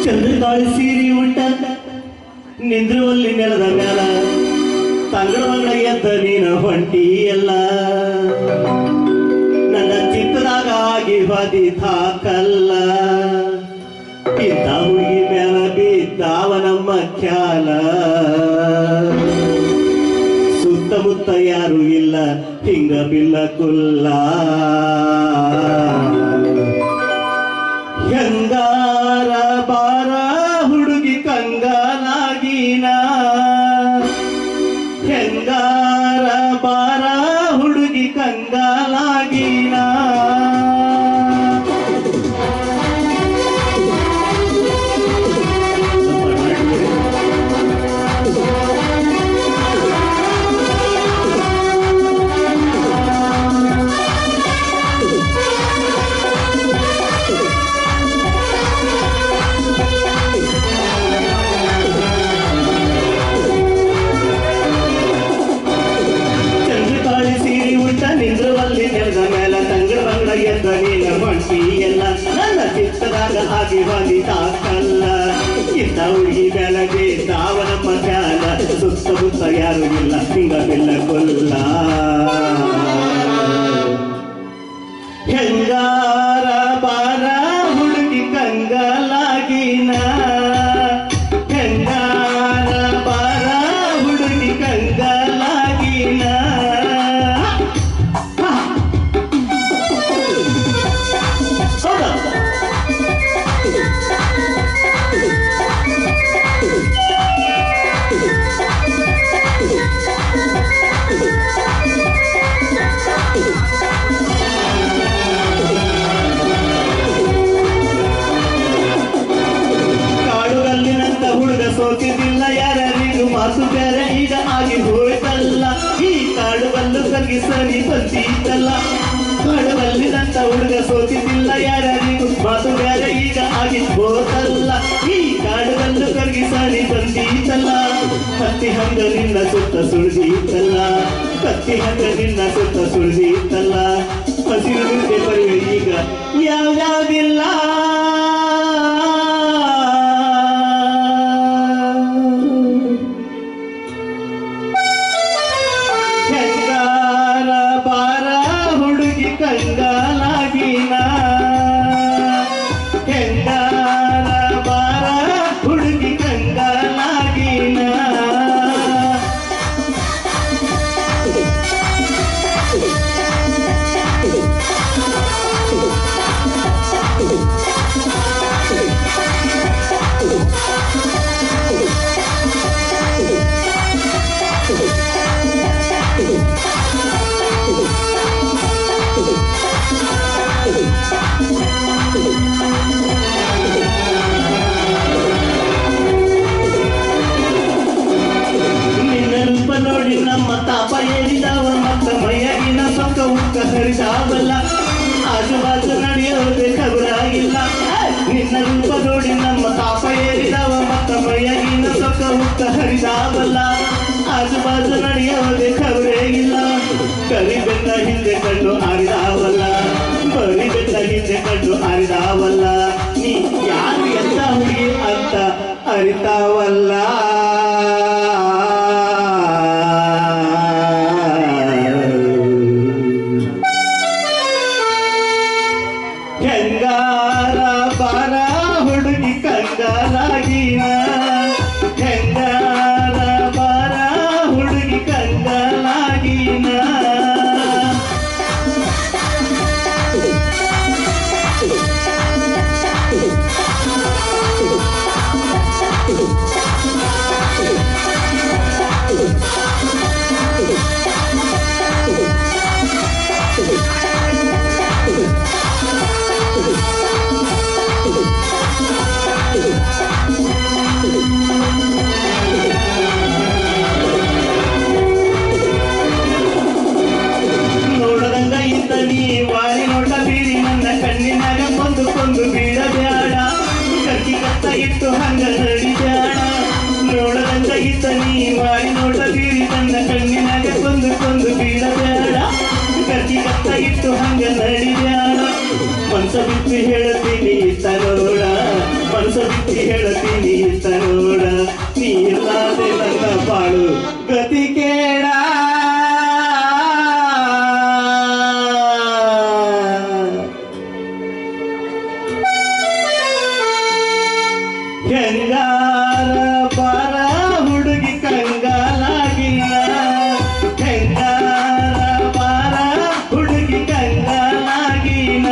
ಚಂದ್ರಕಾಳಿ ಸೀರಿ ಉಟ್ಟ ನಿಂದ್ರುವಲ್ಲಿ ನೆಲದ ಮ್ಯಾಲ ತಂಗಳ ಮಗಳ ಎದ್ದ ನೀನ ಹೊಂಟಿ ಎಲ್ಲ ನನ್ನ ಚಿತ್ತದಾಗ ಆಗಿ ಬದಿತಾಕಲ್ಲ ಇಂಥ ಹುಡುಗಿ ಮ್ಯಾಲ ಬಿದ್ದಾವ ನಮ್ಮ ಖ್ಯಾಲ ಸುತ್ತಮುತ್ತ ಯಾರು ಇಲ್ಲ ಹಿಂಗ ಬಿಲ್ಲ ಕುಲ್ಲ ಹೆಂಗಾರ ಬಾರ ಹುಡುಗಿ ಕಂಗಾಲಾಗಿನ ಹೆಂಗಾರ ಬಾರ ಹುಡುಗಿ ಕಂಗಾಲಾಗಿನ ಎಲ್ಲ ನನ್ನ ಚಿತ್ತದಾಗ ಆಗಿ ಬಂದಿತಾಕಲ್ಲ ಇಂಥ ಹುಡುಗಿ ಬೆಳಗ್ಗೆ ತಾವ ನಮ್ಮ ಧ್ಯಾನ ಸುತ್ತಮುತ್ತ ಯಾರು ಇಲ್ಲ ಹಿಂಗ ಬೆಲ್ಲ ಕೊಲ್ಲ ಹೆಂಗಾರ ಬಾರ ಹುಡುಗಿ ಕಂಗಾಲಾಗಿನ ಹೆಂಗಾರ ಬಾರ ಹುಡುಗಿ ಕಂಗಾಲಾಗಿನ ಸೋತಿದ್ದಿಲ್ಲ ಯಾರಿಗೂ ಮಾತು ಬೇರೆ ಈಗ ಆಗಿ ಹೋಯ್ತಲ್ಲ ಈ ಕಾಡುಗಲ್ಲು ಕರಗಿಸಲಿ ಬಂದಿತ್ತಲ್ಲ ಕಾಡುಗಲ್ಲಿನಂತ ಹುಡುಗ ಸೋತಿದ್ದಿಲ್ಲ ಯಾರಿಗೂ ಮಾತು ಬೇರೆ ಈಗ ಆಗಿ ಹೋತಲ್ಲ ಈ ಕಾಡುಗಲ್ಲು ಕರಗಿಸಲಿ ಬಂದಿತ್ತಲ್ಲ ಕತ್ತಿ ಹಂಗ ನಿನ್ನ ಸುತ್ತ ಸುಳಿದಿತ್ತಲ್ಲ ಕತ್ತಿ ಹಂಗ ನಿನ್ನ ಸುತ್ತ ಸುಳಿದಿತ್ತಲ್ಲ ಹಸಿರು ಪರಿವೆ ಈಗ ಯಾವ್ಯಾವ್ದಿಲ್ಲ ಕಂಗಾಲಾಗಿನ ಹೆಂಗಾರ ಬಾರ ಹುಡುಗಿ ಕಂಗಾಲಾಗಿನ ನೋಡಿ ನಮ್ಮ ತಾಪ ಏರಿದವ ಮತ್ತ ಮೈಯಾಗಿನ ಸೊಕ್ಕ ಉಕ್ಕ ಹರಿದಾವಲ್ಲ ಆಜು ಬಾಜು ನಡೆಯೋದೆ ಖಬರಾಗಿಲ್ಲ ನಿನ್ನ ರೂಪ ನೋಡಿ ನಮ್ಮ ತಾಪ ಏರಿದವ ಮತ್ತ ಮೈಯಾಗಿನ ಸೊಕ್ಕ ಉಕ್ಕ ಹರಿದಾವಲ್ಲ ಆಜು ಬಾಜು ನಡೆಯೋದೆ ಖಬರೇ ಇಲ್ಲ ಕರಿ ಬೆಟ್ಟ ಹಿಂದೆ ಕಂಡು ಆರಿದಾವಲ್ಲ ಬರಿ ಬೆಟ್ಟ ಹಿಂದೆ ಕಂಡು ಆರಿದಾವಲ್ಲ ನೀ ಯಾರು ಎಂತ ಹುಡುಗಿ ಅಂತ ಅರಿತಾವಲ್ಲ ಹೆಂಗಾರ ಬಾರ ಹುಡುಗಿ ಕಂಗಾಲಾಗಿನ ಹೆಂಗಾರ ಬಾರ ಹುಡುಗಿ ಕಂಗಾಲಾಗಿನ ನೋಡದಂಗ ಇದ್ದ ನೀ ವಾರಿ ನೋಟ ಬೀರಿ ನನ್ನ ಕಣ್ಣಿನಾಗ ಕೊಂದು ಬೀಳಬ್ಯಾಡ ಕಟ್ಟಿ ಕತ್ತ ಇಟ್ಟು ಹಂಗ ನಡಿಬ್ಯಾಡ ನೋಡದಂಗ ಇದ್ದ ನೀ ವಾರಿ ನೋಟ ಬೀರಿ ನನ್ನ ಕಣ್ಣಿನಾಗ ಕೊಂದು ಬೀಳಬ್ಯಾಡ ಕಟ್ಟಿ ಕತ್ತ ಇಟ್ಟು ಹಂಗ ನಡಿಬ್ಯಾಡ ಮನಸ ಬಿಟ್ಟು ಹೇಳ್ತೀನಿ ತರೋಡ ಮನಸ ಬಿಟ್ಟು ಹೇಳ್ತೀನಿ ಇತ್ತ ನೋಡ, ನೀ ಇಲ್ಲದೆ ನನ್ನ ಬಾಳು ಗತಿ ಕೇಳ. ಹೆಂಗಾರ ಬಾರ ಹುಡುಗಿ ಕಂಗಾಲಾಗಿಲ್ಲ, ಹೆಂಗಾರ ಬಾರ ಹುಡುಗಿ ಕಂಗಾಲಾಗಿಲ್ಲ.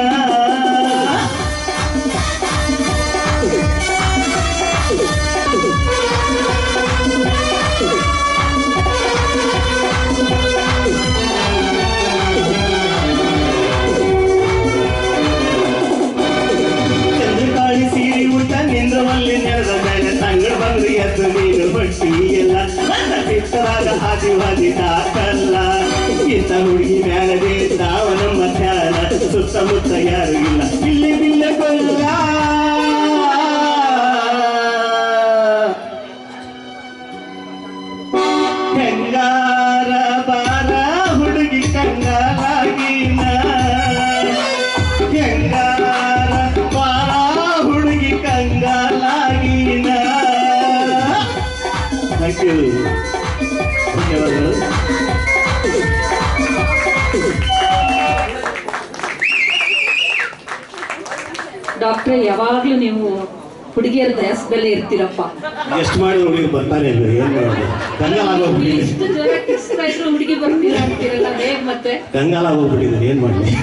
ಚಂದ್ರಕಾಳಿ ಸೀರಿ ಊಟ ನಿಂದ್ರವಲ್ಲಿ ನೆರೆದ ಮೇಲೆ ತಂಗಡ ಬಂದ್ರಿ ಎದ್ದು ನೀನು ಬಟ್ಟಿ ಎಲ್ಲ ನನ್ನ ಚಿತ್ತರಾಗ ಹಾದಿ ಹಾದಿ ತಾಕಲ್ಲ. ಇಂಥ ಹುಡುಗಿ ಮ್ಯಾಲದೆ ತಾವನ ಮಧ್ಯಾಹ್ನ ಸುತ್ತಮುತ್ತ ಯಾರು ಇಲ್ಲ, ಇಲ್ಲಿ ಬಿಲ್ಲ ಕೊಲ್ಲ. ಹೆಂಗಾರ ಬಾರ ಹುಡುಗಿ ಕಂಗಾಲಾಗಿನ, ಹೆಂಗಾರ ಬಾರ ಹುಡುಗಿ ಕಂಗಾಲಾಗಿನ. ಥ್ಯಾಂಕ್ ಯು, ಧನ್ಯವಾದಗಳು. ಡಾಕ್ಟ್ರೆ, ಯಾವಾಗ್ಲೂ ನೀವು ಹುಡುಗಿಯರ ದಯಸ್ದಲ್ಲೇ ಇರ್ತೀರಪ್ಪ. ಎಷ್ಟು ಮಾಡಿ ಹುಡುಗಿ ಬರ್ತಾನೆ ಇಲ್ಲ, ಏನ್ ಮಾಡೋದು? ಕಂಗಾಲಾಗೋಗ್ಬಿಟ್ಟಿದೆ, ಎಷ್ಟು ಜನ ಕಿಸ್ತಾ ಇದ್ರು ಹುಡುಗಿ ಬರ್ತೀರಾ ಅಂತೀರಲ್ಲ, ಹೇಗ್ ಮತ್ತೆ? ಕಂಗಾಲಾಗೋಗ್ಬಿಟ್ಟಿದೆ, ಏನ್ ಮಾಡಲಿ?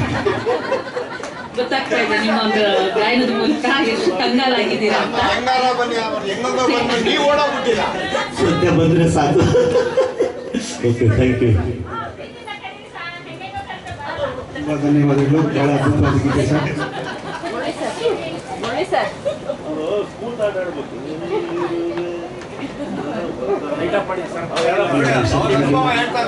ಗೊತ್ತಾಗ್ತಾ ಇದೆ ನಿಮ್ಮ ಒಂದು ಗಾಯನದ ಮೂಲಕ ಎಷ್ಟು ಕಂಗಾಲಾಗಿದ್ದೀರಾ ಅಂತ. ಸದ್ಯ ಬಂದ್ರೆ ಸಾಕು. Okay, thank you. ತುಂಬ ಧನ್ಯವಾದಗಳು. ಬಹಳ ಅದ್ಭುತವಾದ ಗೀತೆ ಸರ್. ಹೇಳ್ತಾ